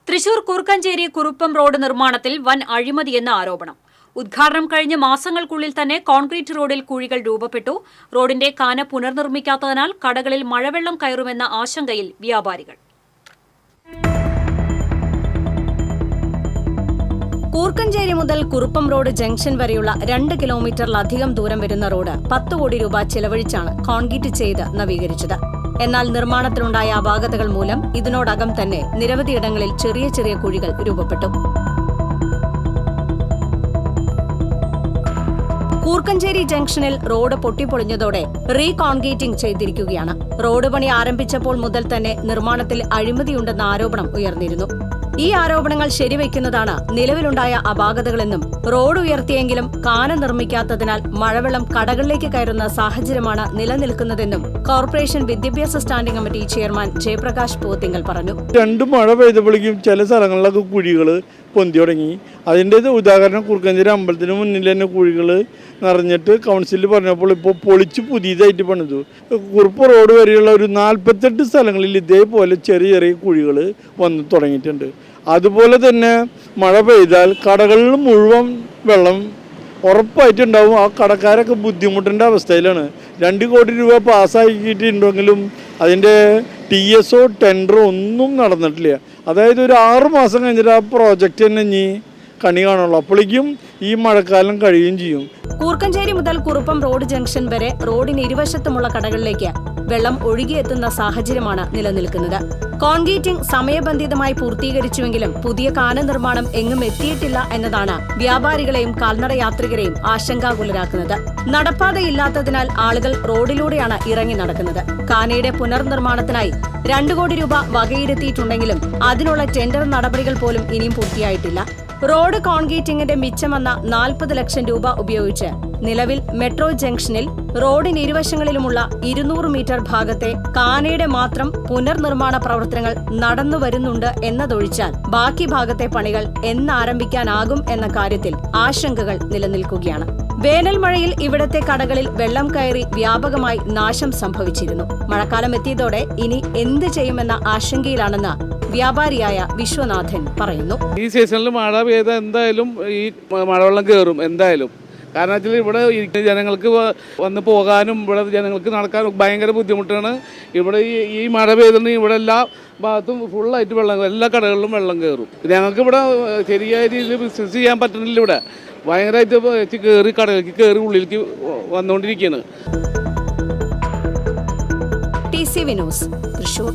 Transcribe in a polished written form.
Thrissur Koorkenchery Kuruppam road നിർമ്മാണത്തിൽ വൻ അഴിമതിയെന്ന ആരോപണം. ഉദ്ഘാടനം കഴിഞ്ഞ മാസങ്ങൾക്കുള്ളിൽ തന്നെ കോൺക്രീറ്റ് റോഡിൽ കുഴികൾ രൂപപ്പെട്ടു. റോഡിന്റെ കാന പുനർനിർമ്മിക്കാത്തതിനാൽ കടകളിൽ മഴവെള്ളം കയറുമെന്ന ആശങ്കയിൽ വ്യാപാരികൾ. കൂർക്കഞ്ചേരി മുതൽ കുറുപ്പം റോഡ് ജംഗ്ഷൻ വരെയുള്ള 2 കിലോമീറ്ററിലധികം ദൂരം വരുന്ന റോഡ് 10 കോടി രൂപ ചെലവഴിച്ചാണ് കോൺക്രീറ്റ് ചെയ്ത് നവീകരിച്ചത്. എന്നാൽ നിർമ്മാണത്തിലുണ്ടായ അപാകതകൾ മൂലം ഇതിനോടകം തന്നെ നിരവധിയിടങ്ങളിൽ ചെറിയ ചെറിയ കുഴികൾ രൂപപ്പെട്ടു. കൂർക്കഞ്ചേരി ജംഗ്ഷനിൽ റോഡ് പൊട്ടിപ്പൊളിഞ്ഞതോടെ റീകോൺക്രീറ്റിംഗ് ചെയ്തിരിക്കുകയാണ്. റോഡ് പണി ആരംഭിച്ചപ്പോൾ മുതൽ തന്നെ നിർമ്മാണത്തിൽ അഴിമതിയുണ്ടെന്ന ആരോപണം ഉയർന്നിരുന്നു. ഈ ആരോപണങ്ങൾ ശരിവയ്ക്കുന്നതാണ് നിലവിലുണ്ടായ അപാകതകളെന്നും റോഡ് ഉയർത്തിയെങ്കിലും കാന നിർമ്മിക്കാത്തതിനാൽ മഴവെള്ളം കടകളിലേക്ക് കയറുന്ന സാഹചര്യമാണ് നിലനിൽക്കുന്നതെന്നും കോർപ്പറേഷൻ വിദ്യാഭ്യാസ സ്റ്റാൻഡിംഗ് കമ്മിറ്റി ചെയർമാൻ ജയപ്രകാശ് പോത്തിങ്കൽ പറഞ്ഞു. 2 മഴ പെയ്തപ്പോഴേക്കും ചില സ്ഥലങ്ങളിലൊക്കെ കുഴികൾ പൊന്തി തുടങ്ങി. അതിൻ്റെ ഉദാഹരണം കൂർക്കഞ്ചേരി അമ്പലത്തിന് മുന്നിൽ തന്നെ കുഴികൾ നിറഞ്ഞിട്ട് കൗൺസിലിൽ പറഞ്ഞപ്പോൾ ഇപ്പോൾ പൊളിച്ച് പുതിയതായിട്ട് പണിതു. കുറുപ്പ് റോഡ് വരെയുള്ള ഒരു 48 സ്ഥലങ്ങളിൽ ഇതേപോലെ ചെറിയ ചെറിയ കുഴികൾ വന്ന് തുടങ്ങിയിട്ടുണ്ട്. അതുപോലെ തന്നെ മഴ പെയ്താൽ കടകളിൽ മുഴുവൻ വെള്ളം ഉറപ്പായിട്ടുണ്ടാവും. ആ കടക്കാരൊക്കെ ബുദ്ധിമുട്ടേണ്ട അവസ്ഥയിലാണ്. 2 കോടി രൂപ പാസ്സാക്കിയിട്ടുണ്ടെങ്കിലും അതിൻ്റെ TSO ടെൻഡർ ഒന്നും നടന്നിട്ടില്ല. അതായത് ഒരു 6 മാസം കഴിഞ്ഞിട്ട് ആ പ്രോജക്റ്റ് തന്നെ ഇനി കണി കാണുള്ളൂ. അപ്പോഴേക്കും ഈ മഴക്കാലം കഴിയുകയും ചെയ്യും. കൂർക്കഞ്ചേരി മുതൽ കുറുപ്പം റോഡ് ജംഗ്ഷൻ വരെ റോഡിന് ഇരുവശത്തുമുള്ള കടകളിലേക്ക് വെള്ളം ഒഴുകിയെത്തുന്ന സാഹചര്യമാണ് നിലനിൽക്കുന്നത്. കോൺക്രീറ്റിംഗ് സമയബന്ധിതമായി പൂർത്തീകരിച്ചുവെങ്കിലും പുതിയ കാന നിർമ്മാണം എങ്ങും എത്തിയിട്ടില്ല എന്നതാണ് വ്യാപാരികളെയും കാൽനട യാത്രികരെയും ആശങ്കാകുലരാക്കുന്നത്. നടപ്പാതയില്ലാത്തതിനാൽ ആളുകൾ റോഡിലൂടെയാണ് ഇറങ്ങി നടക്കുന്നത്. കാനയുടെ പുനർനിർമ്മാണത്തിനായി 2 കോടി രൂപ വകയിരുത്തിയിട്ടുണ്ടെങ്കിലും അതിനുള്ള ടെൻഡർ നടപടികൾ പോലും ഇനിയും പൂർത്തിയായിട്ടില്ല. റോഡ് കോൺക്രീറ്റിംഗിന്റെ മിച്ചം വന്ന 40 ലക്ഷം രൂപ ഉപയോഗിച്ച് നിലവിൽ മെട്രോ ജംഗ്ഷനിൽ റോഡിന് ഇരുവശങ്ങളിലുമുള്ള 200 മീറ്റർ ഭാഗത്തെ കാനയുടെ മാത്രം പുനർനിർമ്മാണ പ്രവർത്തനങ്ങൾ നടന്നുവരുന്നുണ്ട് എന്നതൊഴിച്ചാൽ ബാക്കി ഭാഗത്തെ പണികൾ എന്നാരംഭിക്കാനാകും എന്ന കാര്യത്തിൽ ആശങ്കകൾ നിലനിൽക്കുകയാണ്. വേനൽ മഴയിൽ ഇവിടത്തെ കടകളിൽ വെള്ളം കയറി വ്യാപകമായി നാശം സംഭവിച്ചിരുന്നു. മഴക്കാലം എത്തിയതോടെ ഇനി എന്ത് ചെയ്യുമെന്ന ആശങ്കയിലാണെന്ന് വ്യാപാരിയായ വിശ്വനാഥൻ പറയുന്നു. ഈ സീസണിൽ മഴ പെയ്ത എന്തായാലും ഈ മഴവെള്ളം കയറും എന്തായാലും. കാരണം വെച്ചാൽ ഇവിടെ ജനങ്ങൾക്ക് വന്ന് പോകാനും ഇവിടെ ജനങ്ങൾക്ക് നടക്കാനും ഭയങ്കര ബുദ്ധിമുട്ടാണ്. ഇവിടെ ഈ മഴ പെയ്തിട്ടുണ്ടെങ്കിൽ ഇവിടെ എല്ലാ ഭാഗത്തും ഫുള്ളായിട്ട് വെള്ളം, എല്ലാ കടകളിലും വെള്ളം കയറും. ഞങ്ങൾക്ക് ഇവിടെ ശരിയായ രീതിയിൽ ബിസിനസ് ചെയ്യാൻ പറ്റുന്നില്ല. ഇവിടെ ഭയങ്കരമായിട്ട് കയറി കടകളിലേക്ക് കയറി ഉള്ളിലേക്ക് വന്നുകൊണ്ടിരിക്കുകയാണ്. TCV news, Thrissur.